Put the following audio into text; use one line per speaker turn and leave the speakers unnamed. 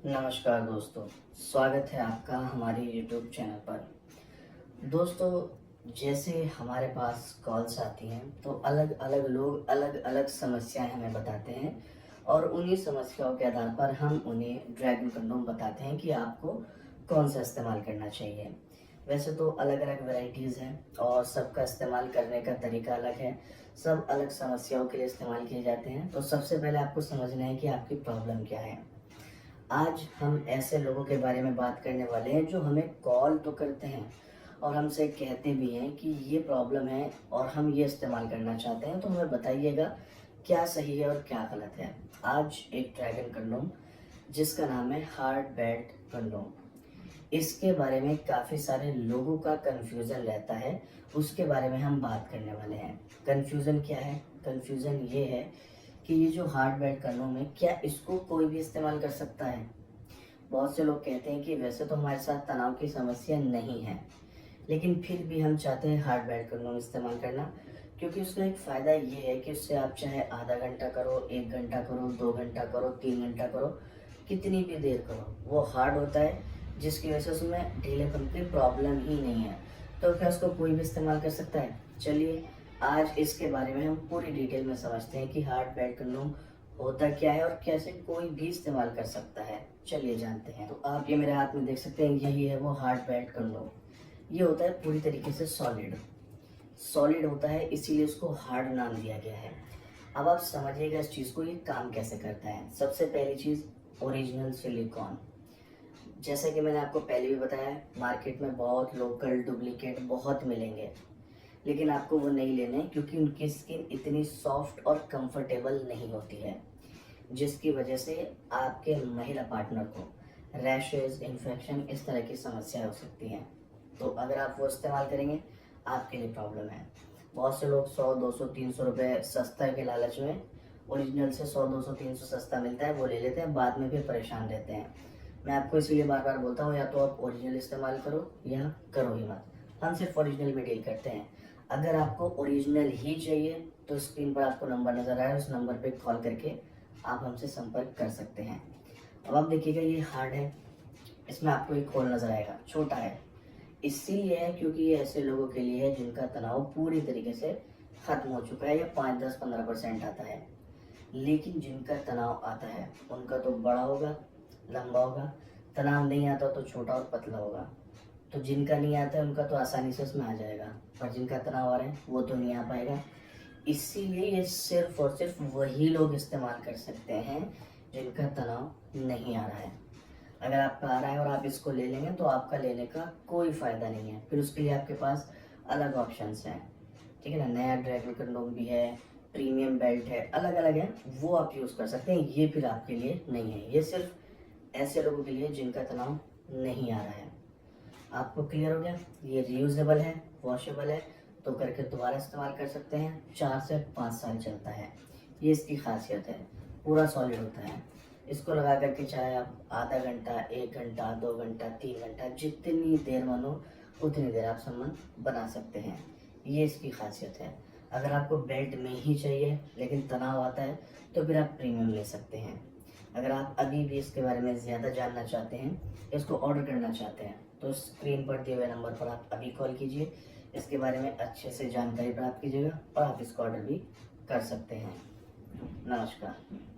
नमस्कार दोस्तों, स्वागत है आपका हमारे YouTube चैनल पर। दोस्तों, जैसे हमारे पास कॉल्स आती हैं तो अलग अलग लोग अलग अलग समस्याएं हमें बताते हैं और उन्हीं समस्याओं के आधार पर हम उन्हें ड्रैगन कंडोम बताते हैं कि आपको कौन सा इस्तेमाल करना चाहिए। वैसे तो अलग अलग वैरायटीज़ हैं और सबका इस्तेमाल करने का तरीका अलग है। सब अलग समस्याओं के लिए इस्तेमाल किए जाते हैं। तो सबसे पहले आपको समझना है कि आपकी प्रॉब्लम क्या है। आज हम ऐसे लोगों के बारे में बात करने वाले हैं जो हमें कॉल तो करते हैं और हमसे कहते भी हैं कि ये प्रॉब्लम है और हम ये इस्तेमाल करना चाहते हैं, तो हमें बताइएगा क्या सही है और क्या गलत है। आज एक ड्रैगन कंडोम जिसका नाम है हार्ड बेल्ट कंडोम, इसके बारे में काफ़ी सारे लोगों का कन्फ्यूज़न रहता है, उसके बारे में हम बात करने वाले हैं। कन्फ्यूज़न क्या है? कन्फ्यूज़न ये है कि ये जो हार्ड बेल्ट कंडोम है, क्या इसको कोई भी इस्तेमाल कर सकता है? बहुत से लोग कहते हैं कि वैसे तो हमारे साथ तनाव की समस्या नहीं है, लेकिन फिर भी हम चाहते हैं हार्ड बेल्ट कंडोम इस्तेमाल करना, क्योंकि उसका एक फ़ायदा ये है कि उससे आप चाहे आधा घंटा करो, 1 घंटा करो, 2 घंटा करो, 3 घंटा करो, कितनी भी देर करो, वो हार्ड होता है, जिसकी वजह से उसमें ढीलेपन की प्रॉब्लम ही नहीं है। तो क्या उसको कोई भी इस्तेमाल कर सकता है? चलिए, आज इसके बारे में हम पूरी डिटेल में समझते हैं कि हार्ड बेल्ट कंडोम होता क्या है और कैसे कोई भी इस्तेमाल कर सकता है। चलिए जानते हैं। तो आप ये मेरे हाथ में देख सकते हैं, यही है वो हार्ड बेल्ट कंडोम। ये होता है पूरी तरीके से सॉलिड। सॉलिड होता है, इसीलिए उसको हार्ड नाम दिया गया है। अब आप समझिएगा इस चीज़ को, ये काम कैसे करता है। सबसे पहली चीज़, ओरिजिनल सिलिकॉन। जैसा कि मैंने आपको पहले भी बताया, मार्केट में बहुत लोकल डुप्लीकेट बहुत मिलेंगे, लेकिन आपको वो नहीं लेने, क्योंकि उनकी स्किन इतनी सॉफ्ट और कंफर्टेबल नहीं होती है, जिसकी वजह से आपके महिला पार्टनर को रैशेज, इन्फेक्शन, इस तरह की समस्या हो सकती हैं। तो अगर आप वो इस्तेमाल करेंगे, आपके लिए प्रॉब्लम है। बहुत से लोग 100, 200, 300 रुपये सस्ता के लालच में, ओरिजिनल से 100, 200, 300 सस्ता मिलता है वो ले लेते हैं, बाद में फिर परेशान रहते हैं। मैं आपको इसलिए बार बार बोलता हूँ, या तो आप ओरिजिनल इस्तेमाल करो या करो ही मत। हम सिर्फ ओरिजिनल में डील करते हैं। अगर आपको ओरिजिनल ही चाहिए तो स्क्रीन पर आपको नंबर नज़र आ रहा है, उस नंबर पे कॉल करके आप हमसे संपर्क कर सकते हैं। अब आप देखिएगा, ये हार्ड है, इसमें आपको एक होल नज़र आएगा, छोटा है। इसीलिए है क्योंकि ये ऐसे लोगों के लिए है जिनका तनाव पूरी तरीके से ख़त्म हो चुका है या 5, 10, 15% आता है। लेकिन जिनका तनाव आता है उनका तो बड़ा होगा, लंबा होगा। तनाव नहीं आता तो छोटा और पतला होगा। तो जिनका नहीं आता है उनका तो आसानी से उसमें आ जाएगा, पर जिनका तनाव आ रहा है वो तो नहीं आ पाएगा। इसीलिए ये सिर्फ और सिर्फ वही लोग इस्तेमाल कर सकते हैं जिनका तनाव नहीं आ रहा है। अगर आपका आ रहा है और आप इसको ले लेंगे तो आपका लेने का कोई फ़ायदा नहीं है। फिर उसके लिए आपके पास अलग ऑप्शंस हैं, ठीक है ना। नया ड्रैगन कंडोम भी है, प्रीमियम बेल्ट है, अलग अलग है, वो आप यूज़ कर सकते हैं। ये फिर आपके लिए नहीं है, ये सिर्फ ऐसे लोगों के लिए जिनका तनाव नहीं आ रहा है। आपको क्लियर हो गया? ये रीयूजेबल है, वॉशेबल है, तो करके दोबारा इस्तेमाल कर सकते हैं। 4 से 5 साल चलता है, ये इसकी खासियत है। पूरा सॉलिड होता है, इसको लगा करके चाहे आप आधा घंटा, 1 घंटा, 2 घंटा, 3 घंटा, जितनी देर मन हो उतनी देर आप संबंध बना सकते हैं। ये इसकी खासियत है। अगर आपको बेल्ट में ही चाहिए लेकिन तनाव आता है तो फिर आप प्रीमियम ले सकते हैं। अगर आप अभी भी इसके बारे में ज़्यादा जानना चाहते हैं, इसको ऑर्डर करना चाहते हैं, तो स्क्रीन पर दिए हुए नंबर पर आप अभी कॉल कीजिए, इसके बारे में अच्छे से जानकारी प्राप्त कीजिएगा और आप इसको ऑर्डर भी कर सकते हैं। नमस्कार।